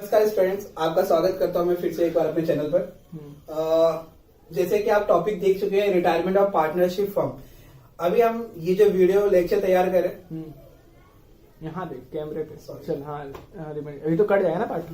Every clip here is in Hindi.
नमस्कार स्टूडेंट्स, आपका स्वागत करता हूं मैं फिर से एक बार अपने चैनल पर। जैसे कि आप टॉपिक देख चुके हैं, रिटायरमेंट ऑफ पार्टनरशिप फर्म। अभी हम ये जो वीडियो लेक्चर तैयार करें, यहाँ देख कैमरे पे। चल हाँ, अभी तो कट जाएगा ना पार्ट।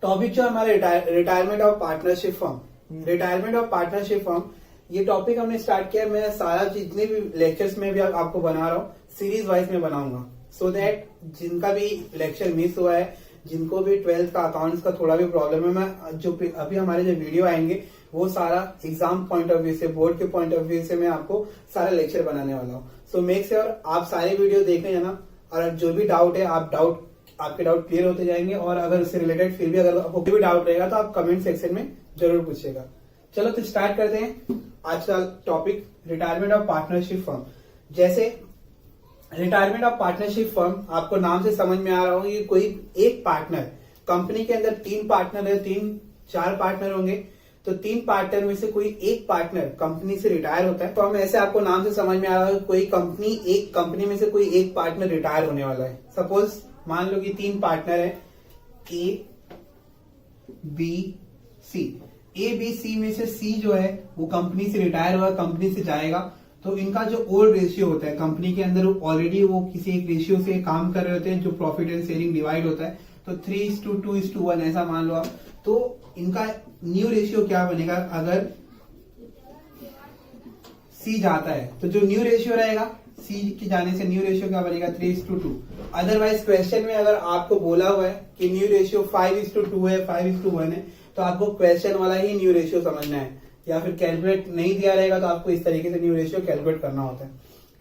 टॉपिक जो हमारे retirement of partnership firm. Retirement of partnership firm ये टॉपिक हमने स्टार्ट किया। मैं सारा जितने भी लेक्चर्स में भी आपको बना रहा हूँ, सीरीज वाइज में बनाऊंगा, सो दैट जिनका भी लेक्चर मिस हुआ है, जिनको भी 12th का अकाउंट्स का थोड़ा भी प्रॉब्लम है, मैं जो अभी हमारे जो वीडियो आएंगे वो सारा एग्जाम पॉइंट ऑफ व्यू से, बोर्ड के पॉइंट ऑफ व्यू से मैं आपको सारा लेक्चर बनाने वाला हूँ। सो मेक श्योर आप सारे वीडियो देख रहे हैं ना, और जो भी डाउट है आपके डाउट क्लियर होते जाएंगे। और अगर उससे रिलेटेड फिर भी अगर आपको भी डाउट रहेगा तो आप कमेंट सेक्शन में जरूर पूछिएगा। चलो तो स्टार्ट करते हैं आज का topic, retirement of partnership firm. जैसे रिटायरमेंट ऑफ पार्टनरशिप फर्म, आपको नाम से समझ में आ रहा होगा कि कोई एक पार्टनर, कंपनी के अंदर 3 पार्टनर है, 3-4 पार्टनर होंगे, तो 3 पार्टनर में से कोई एक पार्टनर कंपनी से रिटायर होता है। तो हम ऐसे आपको नाम से समझ में आ रहा है कोई कंपनी में से कोई एक पार्टनर रिटायर होने वाला है। सपोज मान लो कि 3 पार्टनर है, A B C. A B C में से सी जो है वो कंपनी से रिटायर हुआ, कंपनी से जाएगा, तो इनका जो ओल्ड रेशियो होता है कंपनी के अंदर, ऑलरेडी वो किसी एक रेशियो से काम कर रहे होते हैं जो प्रॉफिट एंड शेयरिंग डिवाइड होता है, तो 3:2:1 ऐसा मान लो आप। तो इनका न्यू रेशियो क्या बनेगा? अगर सी जाता है तो जो न्यू रेशियो रहेगा, सी के जाने से न्यू रेशियो क्या बनेगा? 3:2। अदरवाइज क्वेश्चन में अगर आपको बोला हुआ है कि न्यू रेशियो 5:2 है, 5:1 है, तो आपको क्वेश्चन वाला ही न्यू रेशियो समझना है, या फिर कैलकुलेट नहीं दिया रहेगा तो आपको इस तरीके से न्यू रेशियो कैलकुलेट करना होता है।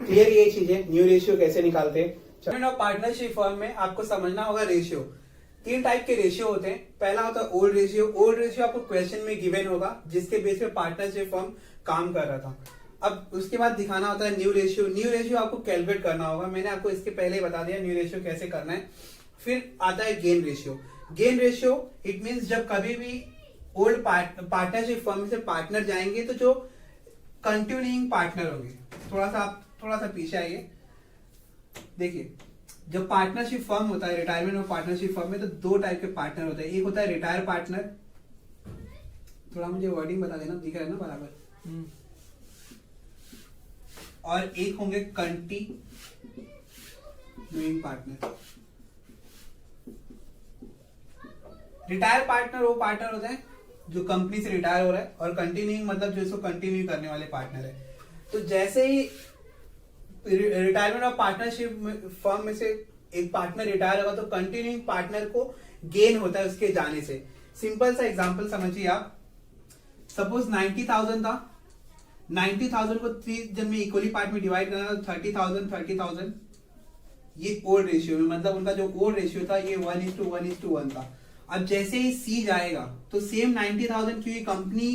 क्लियर ये चीजें, न्यू रेशियो कैसे निकालते हैं। पार्टनरशिप फर्म में आपको समझना होगा रेशियो। 3 टाइप के रेशियो होते हैं। पहला होता है ओल्ड रेशियो। ओल्ड रेशियो आपको क्वेश्चन में गिवन होगा, जिसके बेस पे पार्टनरशिप फर्म काम कर रहा था। अब उसके बाद दिखाना होता है न्यू रेशियो। न्यू रेशियो आपको कैलकुलेट करना होगा, मैंने आपको इसके पहले ही बता दिया न्यू रेशियो कैसे करना है। फिर आता है gain ratio. Gain ratio it means जब कभी भी ओल्ड पार्टनरशिप फर्म से पार्टनर जाएंगे तो जो कंटिन्यूइंग पार्टनर होंगे, थोड़ा सा पीछे आइए। देखिए, जब पार्टनरशिप फर्म होता है, रिटायरमेंट ऑफ पार्टनरशिप फर्म में, तो 2 टाइप के पार्टनर होते हैं। एक होता है रिटायर पार्टनर, थोड़ा मुझे वर्डिंग बता देना, दिख रहा है ना बराबर, और एक होंगे कंटिन्यूइंग पार्टनर। रिटायर पार्टनर वो पार्टनर होता है जो कंपनी से रिटायर हो रहा है, और कंटिन्यूइंग मतलब जो इसको कंटिन्यू करने वाले पार्टनर है। तो जैसे ही रिटायरमेंट ऑफ पार्टनरशिप फर्म में से एक पार्टनर रिटायर होगा तो कंटिन्यूइंग पार्टनर को गेन होता है उसके जाने से। सिंपल सा एग्जांपल समझिए आप। सपोज 90,000 था, 90,000 को 3 जन में इक्वली पार्ट में डिवाइड करना, 30,000 ये ओल्ड रेशियो में, मतलब उनका जो ओल्ड रेशियो था ये 1:1 था। अब जैसे ही सी जाएगा तो सेम 90,000, क्योंकि कंपनी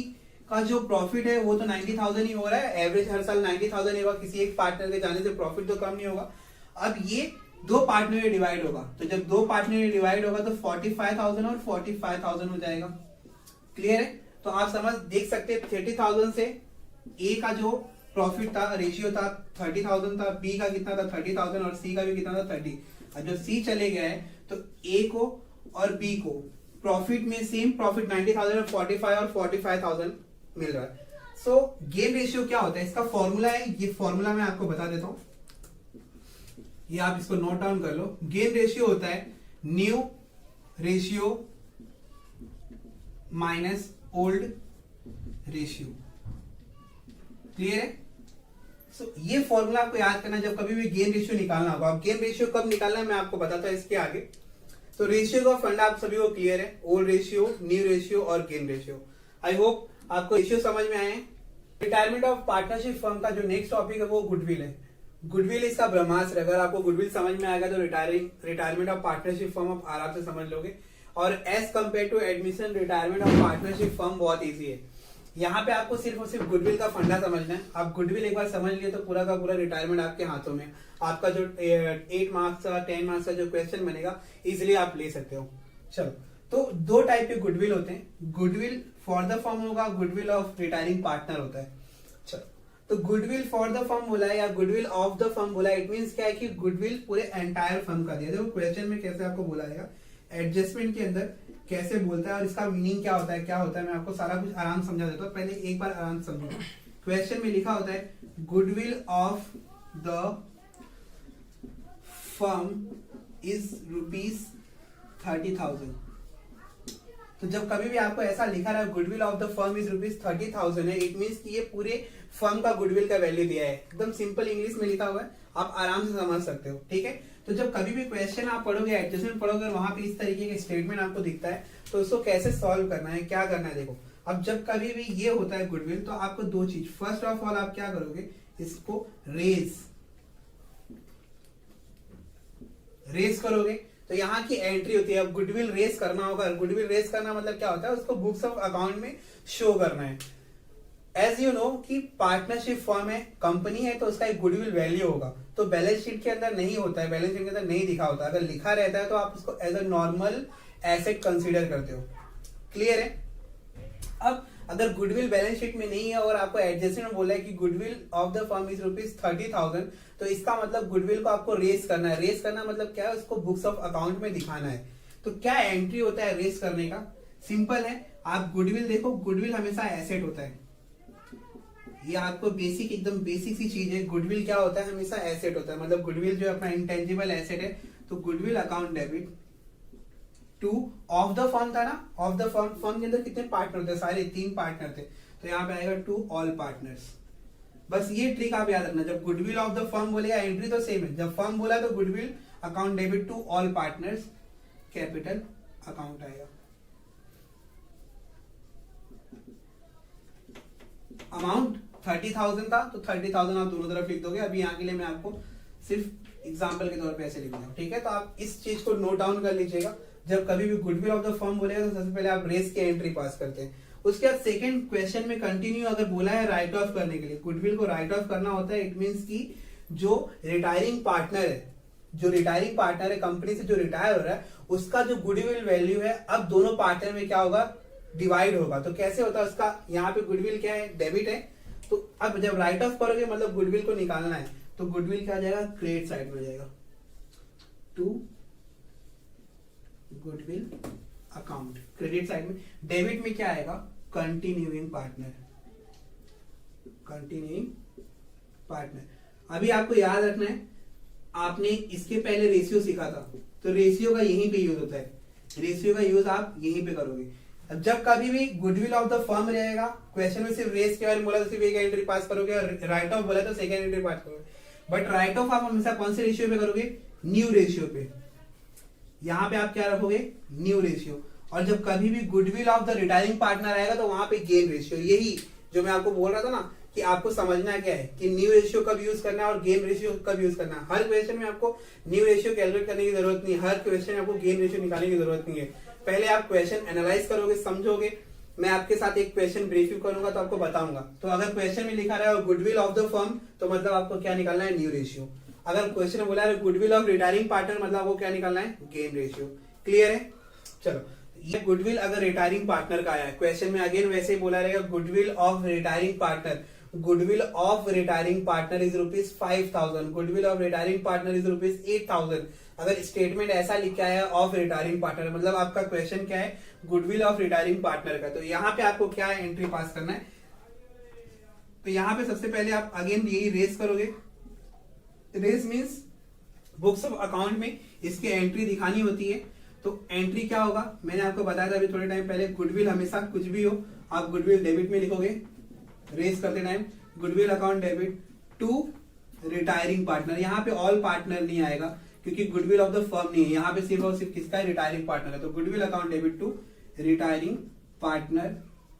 का जो प्रॉफिट है वो तो 90,000 ही हो रहा है, एवरेज हर साल 90,000 होगा, किसी एक पार्टनर के जाने से प्रॉफिट तो कम नहीं होगा। अब ये 2 पार्टनर में डिवाइड होगा, तो जब 2 पार्टनर में डिवाइड होगा तो 45,000 और 45,000 हो जाएगा। क्लियर है? तो आप समझ देख सकते हैं 30,000 से ए का जो प्रॉफिट था, रेशियो था 30,000 था, बी का कितना था 30,000, और सी का भी कितना था 30। अब जो सी चले गया है तो ए को और बी को प्रॉफिट में सेम प्रॉफिट 90,000 और 45 और 45,000 मिल रहा है। सो गेन रेशियो क्या होता है? इसका फॉर्मूला है, ये फॉर्मूला मैं आपको बता देता हूं, ये आप इसको नोट डाउन कर लो। गेन रेशियो होता है new ratio minus old ratio. Clear है? सो ये फॉर्मूला आपको याद करना जब कभी भी गेन रेशियो निकालना होगा। अब गेन रेशियो कब निकालना है मैं आपको बताता हूं इसके आगे। तो रेशियो का फंडा आप सभी को क्लियर है, ओल्ड रेशियो, न्यू रेशियो और गेन रेशियो। आई होप आपको रेशियो समझ में आए हैं। रिटायरमेंट ऑफ पार्टनरशिप फर्म का जो नेक्स्ट टॉपिक है वो गुडविल है। गुडविल इसका ब्रह्मास्त्र। अगर आपको गुडविल समझ में आएगा तो रिटायरमेंट ऑफ पार्टनरशिप फर्म आप आराम से समझ लोगे। और as compare to admission, retirement of partnership firm बहुत ईजी है। यहाँ पे आपको सिर्फ और सिर्फ गुडविल का फंडा समझना है। आप गुडविल एक बार समझ लिए तो पूरा का पूरा रिटायरमेंट आपके हाथों में। आपका जो 8 मार्क्स का 10 मार्क्स का जो क्वेश्चन बनेगा इजिली आप ले सकते हो। चलो, तो 2 टाइप के गुडविल होते हैं। गुडविल फॉर द फर्म होगा, गुडविल ऑफ रिटायरिंग पार्टनर होता है। चलो, तो गुडविल फॉर द फर्म बोला है या गुडविल ऑफ द फर्म बोला है, इट मींस क्या है कि गुडविल पूरे एंटायर फर्म का दिया। देखो क्वेश्चन में कैसे आपको बोला जाएगा, एडजस्टमेंट के अंदर कैसे बोलता है और इसका मीनिंग क्या होता है, मैं आपको सारा कुछ आराम से समझा देता हूँ। पहले एक बार आराम से समझो। क्वेश्चन में लिखा होता है goodwill of the firm is ₹30,000। तो जब कभी भी आपको ऐसा लिखा रहा है goodwill of the firm is ₹30,000 है, इट मींस कि ये पूरे फर्म का गुडविल का वैल्यू दिया है। एकदम सिंपल इंग्लिश में लिखा हुआ है, आप आराम से समझ सकते हो, ठीक है। तो जब कभी भी क्वेश्चन आप पढ़ोगे, एडजस्टमेंट पढ़ोगे, वहां पे इस तरीके के स्टेटमेंट आपको दिखता है, तो उसको कैसे सॉल्व करना है, क्या करना है, देखो। अब जब कभी भी ये होता है गुडविल, तो आपको दो चीज, फर्स्ट ऑफ ऑल आप क्या करोगे, इसको रेस करोगे, तो यहाँ की एंट्री होती है। अब गुडविल रेस करना होगा, गुडविल रेस करना मतलब क्या होता है, उसको बुक्स ऑफ अकाउंट में शो करना है। एज यू नो कि पार्टनरशिप फॉर्म है, कंपनी है, तो उसका एक गुडविल वैल्यू होगा, तो बैलेंस शीट के अंदर नहीं होता है, बैलेंस शीट के अंदर नहीं दिखा होता। अगर लिखा रहता है तो आप उसको as a normal asset consider करते हो। क्लियर है। अब अगर गुडविल बैलेंस शीट में नहीं है और आपको एडजस्टमेंट बोला है कि goodwill of the firm is ₹30,000, तो इसका मतलब गुडविल को आपको रेस करना है। रेस करना मतलब क्या है, उसको बुक्स ऑफ अकाउंट में दिखाना है। तो क्या एंट्री होता है रेस करने का, सिंपल है। आप गुडविल देखो, गुडविल हमेशा एसेट होता है, ये आपको बेसिक, एकदम बेसिक सी चीज है। गुडविल क्या होता है, हमेशा एसेट होता है, मतलब गुडविल जो अपना इंटेंजिबल एसेट है। तो goodwill account debit two of the firm था ना, ऑफ द फर्म, फर्म के अंदर कितने पार्टनर थे, सारे 3 पार्टनर थे, तो यहाँ पे आएगा टू ऑल पार्टनर्स। बस ये ट्रिक आप याद रखना, जब गुडविल ऑफ द फर्म बोलेगा एंट्री तो सेम है, जब फर्म बोला तो goodwill account debit to all partners, capital account आएगा। अमाउंट 30,000 था, तो 30,000 आप दोनों तरफ लिख दोगे। अभी यहाँ के लिए मैं आपको सिर्फ एग्जाम्पल के तौर पे ऐसे लिख रहा हूँ, ठीक है। तो आप इस चीज को नोट डाउन कर लीजिएगा। जब कभी भी गुडविल ऑफ द फर्म बोलेगा तो सबसे पहले आप रेस की एंट्री पास करते हैं। उसके बाद सेकंड क्वेश्चन में कंटिन्यू अगर बोला है राइट ऑफ करने के लिए, गुडविल को राइट ऑफ करना होता है। इट मींस कि जो रिटायरिंग पार्टनर है, कंपनी से जो रिटायर हो रहा है, उसका जो गुडविल वैल्यू है, अब दोनों पार्टनर में क्या होगा, डिवाइड होगा। तो कैसे होता है उसका, यहाँ पे गुडविल क्या है, डेबिट है। तो अब जब राइट ऑफ करोगे मतलब गुडविल को निकालना है, तो गुडविल क्या आ जाएगा, क्रेडिट साइड में जाएगा, to goodwill account, credit side में। डेबिट में क्या आएगा, कंटिन्यूइंग पार्टनर। अभी आपको याद रखना है, आपने इसके पहले रेशियो सीखा था, तो रेशियो का यहीं पे यूज होता है, रेशियो का यूज आप यहीं पे करोगे। अब जब कभी भी गुडविल ऑफ द फर्म रहेगा, क्वेश्चन में सिर्फ रेस के बारे में बोला तो सिर्फ एक एंट्री पास करोगे, और राइट ऑफ बोला तो सेकंड एंट्री पास करोगे। बट राइट ऑफ आप हमेशा कौन से रेशियो पे करोगे, न्यू रेशियो पे। यहाँ पे आप क्या रखोगे, न्यू रेशियो। और जब कभी भी goodwill of the retiring partner आएगा तो वहां पे गेन रेशियो। यही जो मैं आपको बोल रहा था ना कि आपको समझना क्या है कि न्यू रेशियो कब यूज करना है और गेन रेशियो कब यूज करना है। हर क्वेश्चन में आपको न्यू रेशियो कैलकुलेट करने की जरूरत नहीं है, हर क्वेश्चन में आपको गेन रेशियो निकालने की जरूरत नहीं है। पहले आप क्वेश्चन एनालाइज करोगे, समझोगे। मैं आपके साथ एक क्वेश्चन ब्रीफ करूंगा तो आपको बताऊंगा। तो अगर क्वेश्चन में लिखा रहा है गुडविल ऑफ द फर्म, तो मतलब आपको क्या निकालना है, न्यू रेशियो। अगर क्वेश्चन में बोला है गुडविल ऑफ रिटायरिंग पार्टनर, मतलब आपको क्या निकालना है, गेन रेशियो। क्लियर है। चलो, ये गुडविल अगर रिटायरिंग पार्टनर का आया है, क्वेश्चन में अगेन वैसे ही बोला रहेगा goodwill of retiring partner, goodwill of retiring partner is ₹5,000, goodwill of retiring partner is ₹8,000। अगर स्टेटमेंट ऐसा लिख के आया ऑफ रिटायरिंग पार्टनर, मतलब आपका क्वेश्चन क्या है, गुडविल ऑफ रिटायरिंग पार्टनर का। तो यहाँ पे आपको क्या है, एंट्री पास करना है। तो यहाँ पे सबसे पहले आप अगेन यही रेस करोगे। Raise means books of account में इसकी एंट्री दिखानी होती है। तो एंट्री क्या होगा, मैंने आपको बताया था अभी थोड़े टाइम पहले, गुडविल हमेशा कुछ भी हो आप गुडविल डेबिट में लिखोगे, रेस करते time goodwill account debit to retiring partner. यहाँ पे ऑल पार्टनर नहीं आएगा क्योंकि गुडविल ऑफ द फर्म नहीं है, यहाँ पे सिर्फ और सिर्फ किसका है, रिटायरिंग पार्टनर है। तो goodwill account debit to retiring partner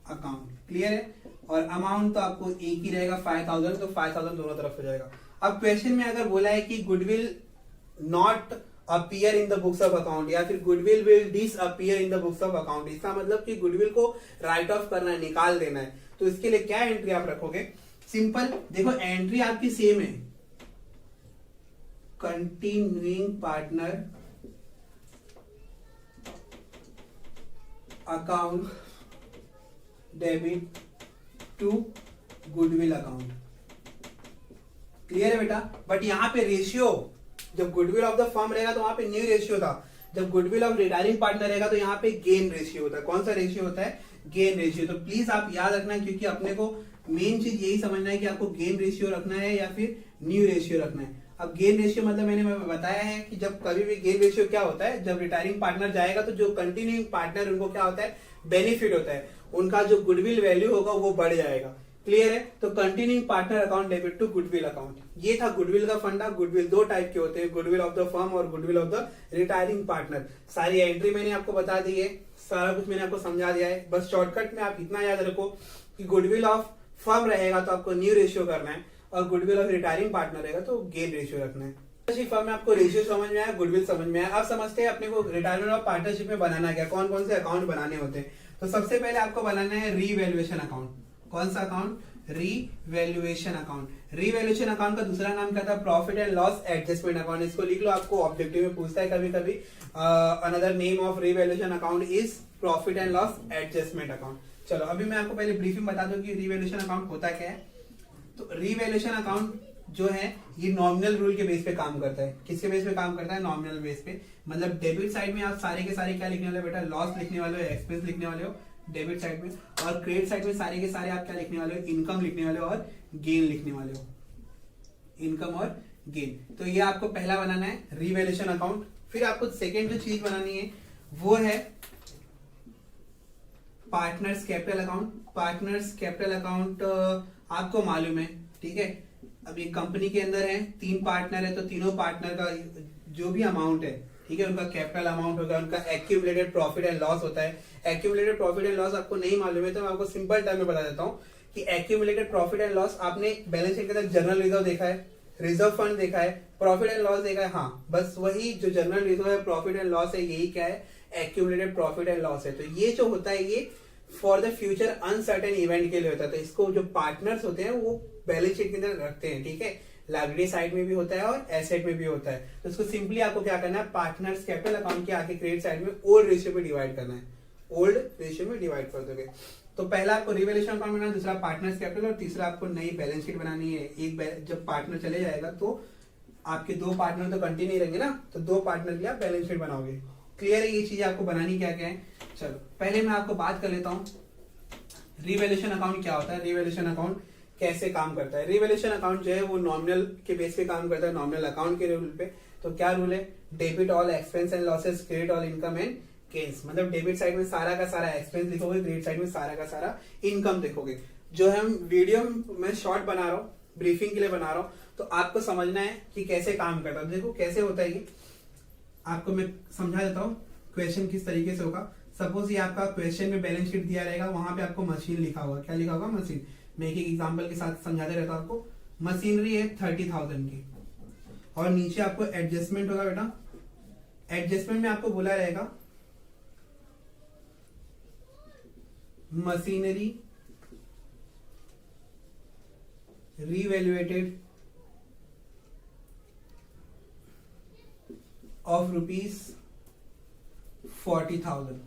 account. Clear है। और अमाउंट तो आपको एक ही रहेगा 5,000, तो 5,000 दोनों तरफ हो जाएगा। अब क्वेश्चन में अगर बोला है कि goodwill not appear in the books of account, या फिर goodwill will disappear in the books of account, इसका मतलब कि गुडविल को राइट ऑफ करना है, निकाल देना है। तो इसके लिए क्या एंट्री आप रखोगे, सिंपल देखो एंट्री आपकी सेम है, continuing partner account debit to goodwill account. Clear है बेटा। बट यहाँ पे रेशियो, जब गुडविल ऑफ द फर्म रहेगा तो वहां पे न्यू रेशियो था, जब गुडविल ऑफ रिटायरिंग पार्टनर रहेगा तो यहाँ पे गेन रेशियो होता है। कौन सा रेशियो होता है? Gain ratio. तो प्लीज आप याद रखना, क्योंकि अपने को मेन चीज यही समझना है कि आपको गेन रेशियो रखना है या फिर न्यू रेशियो रखना है। अब गेन रेशियो मतलब मैंने बताया है कि जब कभी भी गेन रेशियो क्या होता है, जब रिटायरिंग पार्टनर जाएगा तो जो कंटिन्यूइंग पार्टनर उनको क्या होता है? बेनिफिट होता है, उनका जो गुडविल वैल्यू होगा वो बढ़ जाएगा। क्लियर है? तो continuing partner account debit to goodwill account, ये था गुडविल का फंडा। गुडविल दो टाइप के होते हैं, गुडविल ऑफ द फर्म और goodwill of the retiring partner. सारी एंट्री मैंने आपको बता दी है, सारा कुछ मैंने आपको समझा दिया है। बस शॉर्टकट में आप इतना याद रखो कि गुडविल ऑफ फर्म रहेगा तो आपको न्यू रेशियो करना है, और गुडविल ऑफ रिटायरिंग पार्टनर रहेगा तो गेन रेशियो रखना है। पार्टनरशिप फर्म में आपको रेशियो समझ में आया, गुडविल समझ में आया। अब समझते हैं अपने को रिटायरमेंट ऑफ पार्टनरशिप में बनाना क्या, कौन कौन से अकाउंट बनाने होते हैं। तो सबसे पहले आपको बनाना है रीवैल्यूएशन अकाउंट। कौन सा account? Revaluation account. Revaluation account का दूसरा नाम क्या था? Profit and loss adjustment account. इसको लिख लो, आपको ऑब्जेक्टिव में पूछता है कभी कभी। Another name of revaluation account is profit and loss adjustment account. चलो अभी मैं आपको पहले ब्रीफिंग बता दूं कि रीवैल्यूएशन अकाउंट होता क्या है। तो रीवैल्यूएशन अकाउंट जो है ये नॉमिनल रूल के बेस पे काम करता है। किसके बेस पे काम करता है? नॉमिनल बेस पे। मतलब डेबिट साइड में आप सारे के सारे क्या लिखने वाले हो बेटा? लॉस लिखने वाले हो, एक्सपेंस लिखने वाले हो डेबिट साइड में, और क्रेडिट साइड में सारे के सारे आप क्या लिखने वाले हो? इनकम लिखने वाले हो और गेन लिखने वाले हो, इनकम और गेन। तो ये आपको पहला बनाना है रीवैल्यूएशन अकाउंट। फिर आपको सेकेंड जो चीज बनानी है वो है partners capital account. Partners capital account आपको मालूम है, ठीक है। अब ये कंपनी के अंदर है, 3 पार्टनर है, तो तीनों पार्टनर का जो भी अमाउंट है, ठीक है, उनका कैपिटल अमाउंट होगा, उनका एक्यूमुलेटेड प्रॉफिट एंड लॉस होता है। एक्यूमुलेटेड प्रॉफिट एंड लॉस आपको नहीं मालूम है तो मैं आपको सिंपल टर्म में बता देता हूँ कि एक्यूमुलेटेड प्रॉफिट एंड लॉस, आपने बैलेंस शीट के अंदर जनरल रिजर्व देखा है, रिजर्व फंड देखा है, प्रॉफिट एंड लॉस देखा है, हाँ, बस वही जो जनरल रिजर्व है, प्रॉफिट एंड लॉस है, यही क्या है? एक्यूमुलेटेड प्रॉफिट एंड लॉस है। तो ये जो होता है ये for the future uncertain event के लिए होता है। तो इसको जो पार्टनर्स होते हैं वो बैलेंस शीट के अंदर रखते हैं, ठीक है। लायबिलिटी साइड में भी होता है और एसेट में भी होता है। तो इसको सिंपली आपको क्या करना है? पार्टनर्स कैपिटल अकाउंट के आके क्रेडिट साइड में ओल्ड रेशियो में डिवाइड करना है, ओल्ड रेशियो में डिवाइड कर दोगे। तो पहला आपको रिवैल्यूएशन अकाउंट बनाना है, दूसरा पार्टनर्स कैपिटल, और तीसरा आपको नई बैलेंस शीट बनानी है। एक जब पार्टनर चले जाएगा तो आपके 2 पार्टनर तो कंटिन्यू रहेंगे ना, तो 2 पार्टनर के लिए आप बैलेंस शीट बनाओगे। क्लियर है? ये चीज आपको बनानी क्या क्या है। चलो पहले मैं आपको बात कर लेता हूँ रिवैल्यूएशन अकाउंट क्या होता है, रिवैल्यूएशन अकाउंट कैसे काम करता है। रिवैल्यूएशन अकाउंट जो है वो नॉमिनल के बेस पे काम करता है, नॉमिनल अकाउंट के रूल पे। तो क्या रूल है? Debit all expense and losses, credit all income and gains. मतलब डेबिट साइड में सारा का सारा एक्सपेंस लिखोगे, क्रेडिट साइड में सारा का सारा इनकम देखोगे। जो हम वीडियो में शॉर्ट बना रहा हूँ, ब्रीफिंग के लिए बना रहा हूँ, तो आपको समझना है कि कैसे काम करता है। देखो कैसे होता है ये, आपको मैं समझा देता हूँ क्वेश्चन किस तरीके से होगा। सपोज ये आपका क्वेश्चन में बैलेंस शीट दिया रहेगा, वहां पे आपको मशीन लिखा होगा। क्या लिखा होगा? मशीन। मैं एक एग्जांपल के साथ समझाते रहता हूं आपको। मशीनरी है 30,000 की, और नीचे आपको एडजस्टमेंट होगा बेटा। एडजस्टमेंट में आपको बोला रहेगा मशीनरी रीवैल्यूएटेड ऑफ ₹40,000।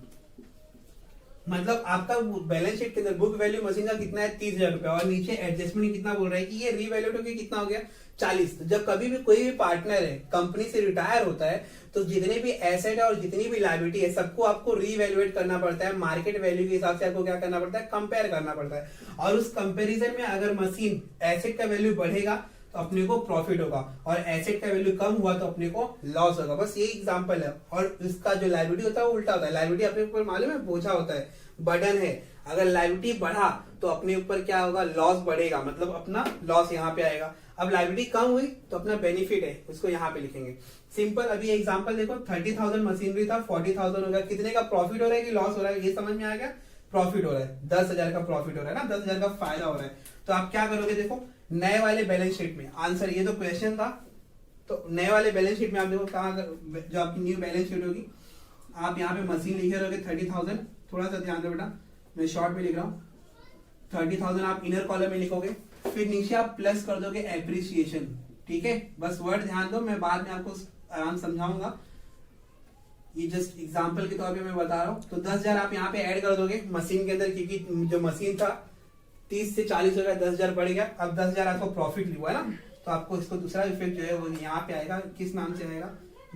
मतलब आपका बैलेंस शीट के अंदर बुक वैल्यू मशीन का कितना है? 30,000 रुपया, और नीचे एडजस्टमेंट कितना बोल रहा है कि ये रीवैल्यूएट होकर कितना हो गया? 40। जब कभी भी कोई भी पार्टनर है कंपनी से रिटायर होता है तो जितने भी एसेट है और जितनी भी लायबिलिटी है सबको आपको रीवैल्यूएट करना पड़ता है। मार्केट वैल्यू के हिसाब से आपको क्या करना पड़ता है? कंपेयर करना पड़ता है। और उस कंपेरिजन में अगर मशीन एसेट का वैल्यू बढ़ेगा तो अपने को प्रॉफिट होगा, और एसेट का वैल्यू कम हुआ तो अपने को लॉस होगा। बस ये एग्जांपल है। और इसका जो लायबिलिटी होता है वो उल्टा होता है। लायबिलिटी अपने ऊपर मालूम है बोझा होता है, बर्डन है। अगर लायबिलिटी बढ़ा तो अपने ऊपर क्या होगा? लॉस बढ़ेगा, मतलब अपना लॉस यहाँ पे आएगा। अब लायबिलिटी कम हुई तो अपना बेनिफिट है, उसको यहाँ पे लिखेंगे। सिंपल। अभी एग्जांपल देखो, 30,000 मशीनरी था, 40,000 हो गया। कितने का प्रॉफिट हो रहा है कि लॉस हो रहा है? ये समझ में आ गया? प्रॉफिट हो रहा है, 10,000 का प्रॉफिट हो रहा है ना, 10,000 का फायदा हो रहा है। तो आप क्या करोगे? देखो नए वाले बैलेंस शीट में आंसर, ये तो क्वेश्चन था, तो नए वाले बैलेंस शीट में आप देखो कहाँ, जो आपकी न्यू बैलेंस शीट होगी, आप यहाँ पे मशीन लिखे रहोगे 30,000। थोड़ा सा ध्यान दो बेटा, मैं शॉर्ट में लिख रहा हूँ। 30,000 आप इनर कॉलम में लिखोगे, फिर नीचे आप प्लस कर दोगे एप्रिसिएशन, ठीक है। बस वर्ड ध्यान दो, मैं बाद में आपको आराम समझाऊंगा, ये जस्ट एग्जांपल के तौर पे मैं बता रहा हूँ। तो 10,000 आप यहाँ पे ऐड कर दोगे मशीन के अंदर, क्योंकि जो मशीन था 30 से 40 हो गया, 10,000 बढ़ गया। अब 10,000 आपको प्रॉफिट हुआ है ना, तो आपको इसको दूसरा इफेक्ट जो है वो यहाँ पे आएगा, किस नाम से आएगा,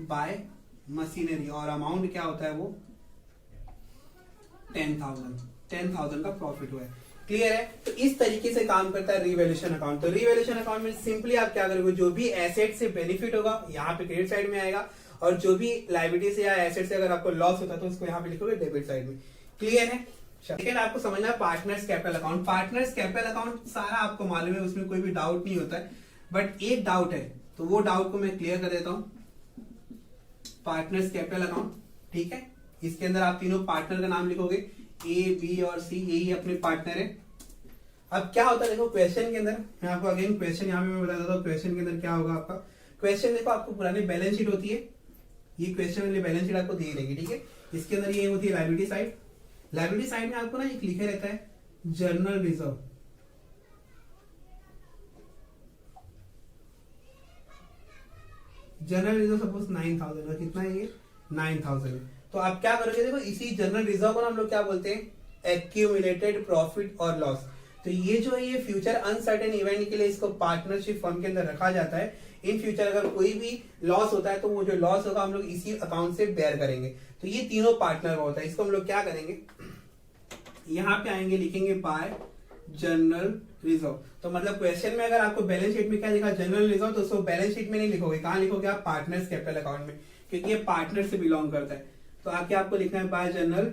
बाय मशीनरी, और अमाउंट क्या होता है वो 10,000 का प्रॉफिट हुआ है। क्लियर है? तो इस तरीके से काम करता है रिवैल्यूएशन अकाउंट। तो रिवैल्यूएशन अकाउंट में सिंपली आप क्या करोगे, जो भी एसेट से बेनिफिट होगा यहाँ पे क्रेडिट साइड में आएगा, और जो भी लायबिलिटी से या एसेट से अगर आपको लॉस होता है तो उसको यहाँ पे लिखोगे डेबिट साइड में। क्लियर है? सेकेंड आपको समझना है partners capital account. Partners capital account सारा आपको मालूम है, उसमें कोई भी डाउट नहीं होता है, बट एक डाउट है, तो वो डाउट को मैं क्लियर कर देता हूं। पार्टनर्स कैपिटल अकाउंट, ठीक है, इसके अंदर आप तीनों पार्टनर का नाम लिखोगे, ए बी और सी, यही अपने पार्टनर है। अब क्या होता है देखो, क्वेश्चन के अंदर मैं आपको अगेन क्वेश्चन यहाँ पे मैं बता देता हूँ, क्वेश्चन के अंदर क्या होगा आपका। क्वेश्चन देखो, आपको पुरानी बैलेंस शीट होती है, ये क्वेश्चन वाली बैलेंस शीट आपको दी रहेगी, ठीक है। इसके अंदर ये होती है लायबिलिटी साइड। लायबिलिटी साइड में आपको ना एक लिखे रहता है journal reserve. General reserve suppose 9,000 है, कितना है ये 9,000 है। तो आप क्या करोगे, देखो इसी जनरल रिजर्व को हम लोग क्या बोलते हैं, एक्यूमुलेटेड प्रॉफिट और लॉस। तो ये जो है ये फ्यूचर अनसर्टेन इवेंट के लिए इसको पार्टनरशिप फर्म के अंदर रखा जाता है। इन फ्यूचर अगर कोई भी लॉस होता है तो वो जो लॉस होगा हम लोग इसी अकाउंट से बेयर करेंगे। तो ये तीनों पार्टनर का होता है, इसको हम लोग क्या करेंगे, यहाँ पे आएंगे, लिखेंगे बाय जनरल रिजर्व। तो मतलब क्वेश्चन में अगर आपको बैलेंस शीट में क्या लिखा जनरल रिजर्व, तो उसको बैलेंस शीट में नहीं लिखोगे, कहाँ लिखोगे आप, पार्टनर्स कैपिटल अकाउंट में, क्योंकि ये पार्टनर से बिलोंग करता है। तो आके आपको लिखना है बाय जनरल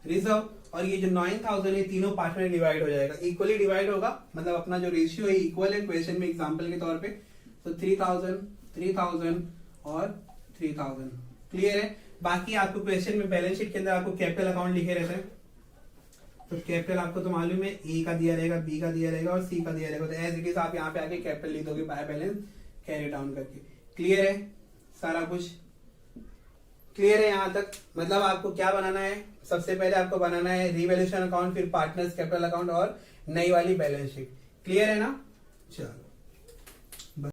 रिजर्व, और ये जो 9,000 है तीनों पार्ट में डिवाइड हो जाएगा, इक्वली डिवाइड होगा, मतलब अपना जो रेशियो है इक्वल है क्वेश्चन में एग्जांपल के तौर पे। तो 3,000 3,000 और 3,000। क्लियर है? बाकी आपको क्वेश्चन में बैलेंस शीट के अंदर आपको कैपिटल अकाउंट लिखे रहते हैं, तो कैपिटल आपको तो मालूम है, ए का दिया रहेगा, बी का दिया रहेगा और सी का दिया रहेगा। तो एज इट इज आप यहाँ पे आके कैपिटल लिख दोगे बाय बैलेंस कैरी डाउन करके। क्लियर है? सारा कुछ क्लियर है यहाँ तक? मतलब आपको क्या बनाना है, सबसे पहले आपको बनाना है रिवैल्यूएशन अकाउंट, फिर पार्टनर्स कैपिटल अकाउंट और नई वाली बैलेंस शीट। क्लियर है ना? चलो।